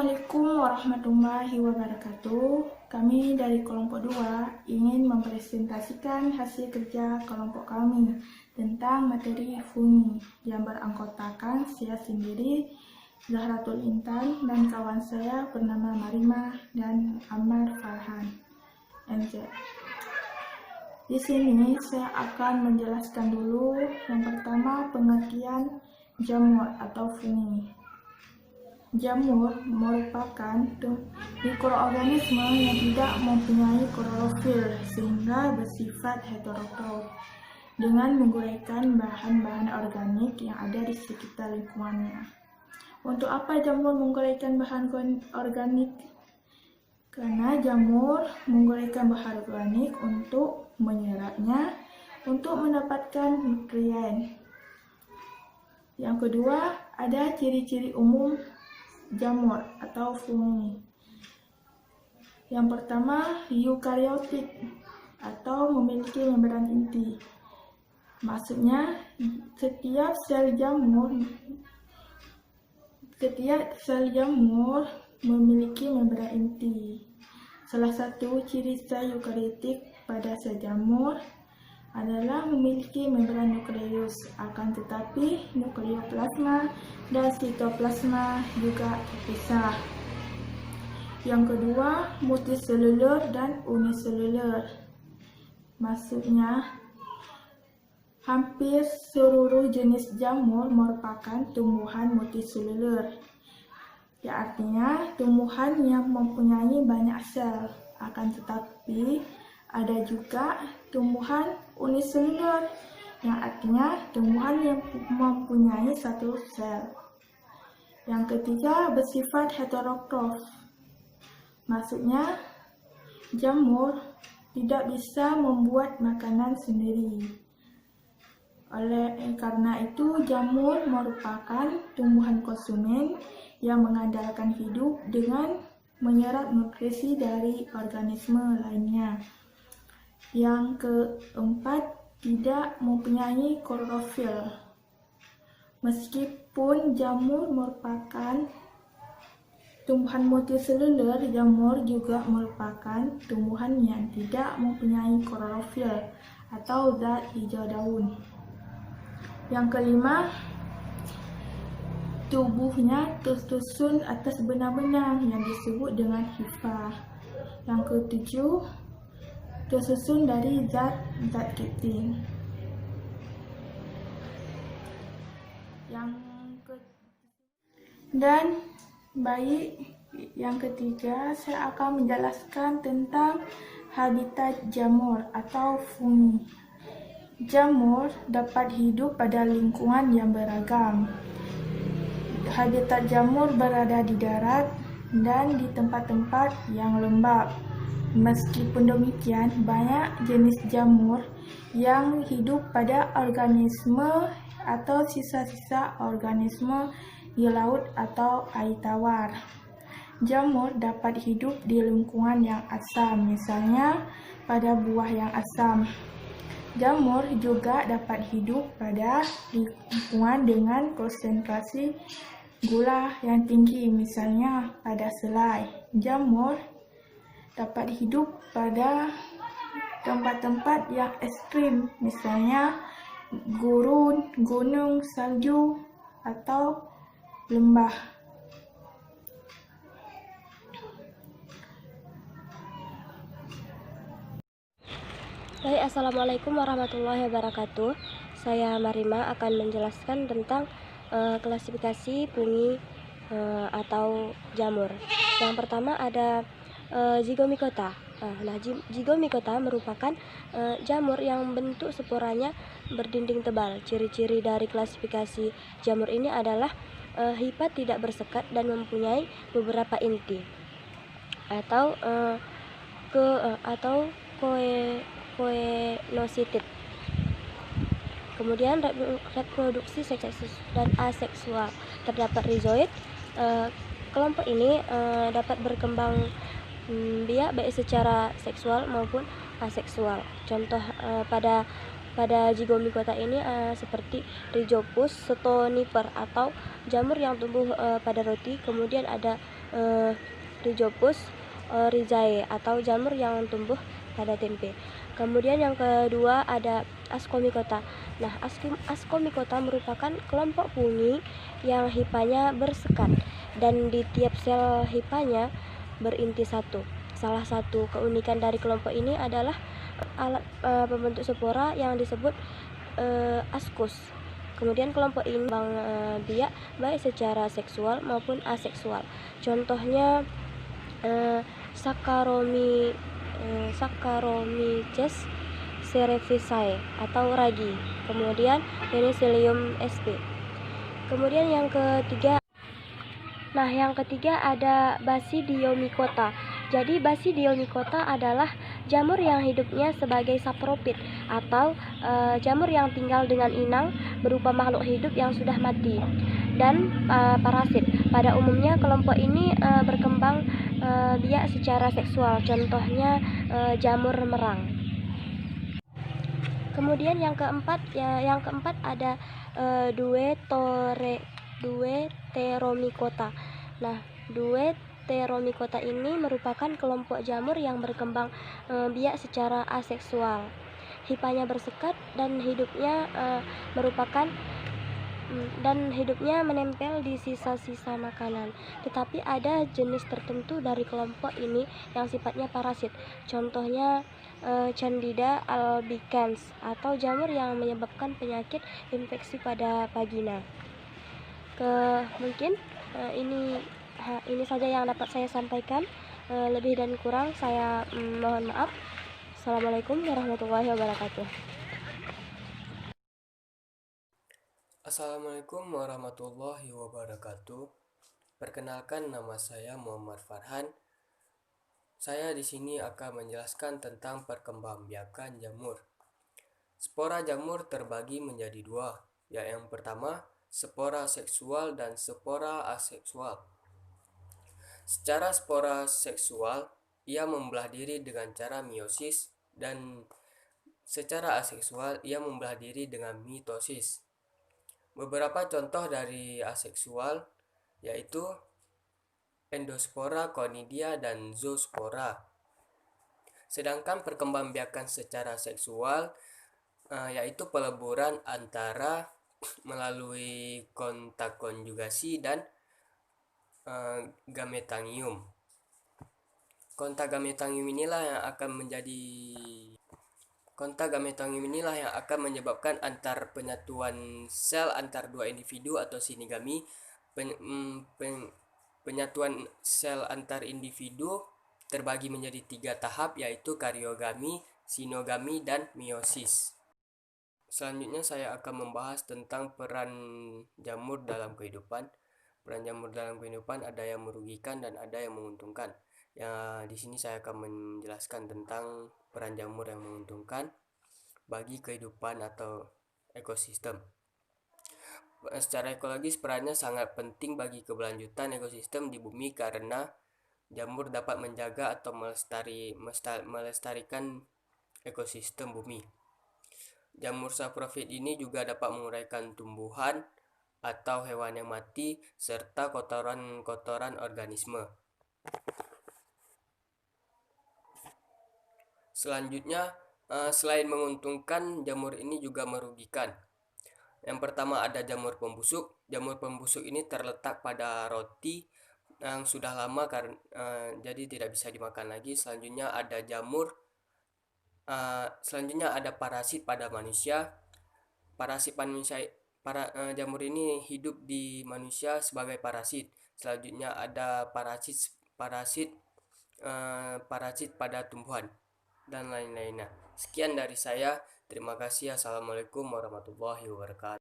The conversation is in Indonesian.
Assalamualaikum warahmatullahi wabarakatuh. Kami dari kelompok 2 ingin mempresentasikan hasil kerja kelompok kami tentang materi fungi yang beranggotakan saya sendiri, Zahratul Intan, dan kawan saya bernama Marimah dan Ammar Farhan, NZ. Di sini saya akan menjelaskan dulu yang pertama pengertian jamur atau fungi. Jamur merupakan mikroorganisme yang tidak mempunyai klorofil sehingga bersifat heterotrof dengan menguraikan bahan-bahan organik yang ada di sekitar lingkungannya. Untuk apa jamur menguraikan bahan organik? Karena jamur menguraikan bahan organik untuk menyerapnya untuk mendapatkan nutrien. Yang kedua, ada ciri-ciri umum jamur atau fungi. Yang pertama, eukariotik atau memiliki membran inti. Maksudnya, setiap sel jamur memiliki membran inti. Salah satu ciri sel eukariotik pada sel jamur adalah memiliki membran nukleus, akan tetapi nukleoplasma dan sitoplasma juga terpisah. Yang kedua, multiselulur dan uniselulur. Maksudnya, hampir seluruh jenis jamur merupakan tumbuhan multiselulur. Ya, artinya tumbuhan yang mempunyai banyak sel, akan tetapi ada juga tumbuhan uniselulur, yang artinya tumbuhan yang mempunyai satu sel. Yang ketiga, bersifat heterotrof. Maksudnya, jamur tidak bisa membuat makanan sendiri. Oleh karena itu, jamur merupakan tumbuhan konsumen yang mengandalkan hidup dengan menyerap nutrisi dari organisme lainnya. Yang keempat, tidak mempunyai klorofil. Meskipun jamur merupakan tumbuhan multiselulur, jamur juga merupakan tumbuhan yang tidak mempunyai klorofil atau zat hijau daun. Yang kelima, tubuhnya tersusun atas benang-benang yang disebut dengan hifa. Yang ketujuh, tersusun dari zat kitin. Dan yang ketiga, saya akan menjelaskan tentang habitat jamur atau fungi. Jamur dapat hidup pada lingkungan yang beragam. Habitat jamur berada di darat dan di tempat-tempat yang lembab. Meskipun demikian, banyak jenis jamur yang hidup pada organisme atau sisa-sisa organisme di laut atau air tawar. Jamur dapat hidup di lingkungan yang asam, misalnya pada buah yang asam. Jamur juga dapat hidup pada lingkungan dengan konsentrasi gula yang tinggi, misalnya pada selai. Jamur dapat hidup pada tempat-tempat yang ekstrim, misalnya gurun, gunung, salju, atau lembah. Baik, Assalamualaikum warahmatullahi wabarakatuh. Saya Marimah akan menjelaskan tentang klasifikasi fungi atau jamur. Yang pertama ada Zygomicota. Zygomicota merupakan jamur yang bentuk sporanya berdinding tebal. Ciri-ciri dari klasifikasi jamur ini adalah hifa tidak bersekat dan mempunyai beberapa inti atau koenocytid. Kemudian reproduksi seksual dan aseksual. Terdapat rhizoid. Kelompok ini dapat berkembang biak baik secara seksual maupun aseksual. Contoh pada Zygomicota ini seperti Rhizopus stonifer atau jamur yang tumbuh pada roti. Kemudian ada Rhizopus rhizae atau jamur yang tumbuh pada tempe. Kemudian yang kedua ada Ascomycota. Nah, Ascomycota merupakan kelompok fungi yang hipanya bersekat dan di tiap sel hipanya berinti satu. Salah satu keunikan dari kelompok ini adalah alat pembentuk spora yang disebut askus. Kemudian kelompok ini biak baik secara seksual maupun aseksual. Contohnya Saccharomyces cerevisiae atau ragi. Kemudian Penicillium sp. Kemudian yang ketiga ada Basidiomycota. Jadi Basidiomycota adalah jamur yang hidupnya sebagai sapropit atau jamur yang tinggal dengan inang berupa makhluk hidup yang sudah mati dan parasit. Pada umumnya kelompok ini berkembang biak secara seksual. Contohnya jamur merang. Kemudian yang keempat ada Deuteromycota. Nah, Deuteromycota ini merupakan kelompok jamur yang berkembang biak secara aseksual. Hipanya bersekat dan hidupnya menempel di sisa-sisa makanan. Tetapi ada jenis tertentu dari kelompok ini yang sifatnya parasit. Contohnya Candida albicans atau jamur yang menyebabkan penyakit infeksi pada vagina. Mungkin ini saja yang dapat saya sampaikan. Lebih dan kurang saya mohon maaf. Assalamualaikum warahmatullahi wabarakatuh. Assalamualaikum warahmatullahi wabarakatuh. Perkenalkan, nama saya Muhammad Farhan. Saya di sini akan menjelaskan tentang perkembangbiakan jamur. Spora jamur terbagi menjadi dua, yaitu yang pertama spora seksual dan spora aseksual. Secara spora seksual, ia membelah diri dengan cara meiosis, dan secara aseksual ia membelah diri dengan mitosis. Beberapa contoh dari aseksual yaitu endospora, conidia, dan zoospora. Sedangkan perkembangbiakan secara seksual yaitu peleburan antara melalui kontak konjugasi dan gametangium. Kontak gametangium inilah yang akan menyebabkan antar penyatuan sel antar dua individu atau sinigami. Penyatuan sel antar individu terbagi menjadi 3 tahap, yaitu kariogami, sinogami, dan meiosis. Selanjutnya saya akan membahas tentang peran jamur dalam kehidupan. Peran jamur dalam kehidupan ada yang merugikan dan ada yang menguntungkan. Ya, di sini saya akan menjelaskan tentang peran jamur yang menguntungkan bagi kehidupan atau ekosistem. Secara ekologis, perannya sangat penting bagi keberlanjutan ekosistem di bumi karena jamur dapat menjaga atau melestarikan ekosistem bumi. Jamur saprofit ini juga dapat menguraikan tumbuhan atau hewan yang mati serta kotoran-kotoran organisme. Selanjutnya, selain menguntungkan, jamur ini juga merugikan. Yang pertama ada jamur pembusuk. Jamur pembusuk ini terletak pada roti yang sudah lama jadi tidak bisa dimakan lagi. Selanjutnya ada parasit pada manusia. Jamur ini hidup di manusia sebagai parasit. Selanjutnya ada parasit pada tumbuhan dan lain-lainnya. Sekian dari saya. Terima kasih. Assalamualaikum warahmatullahi wabarakatuh.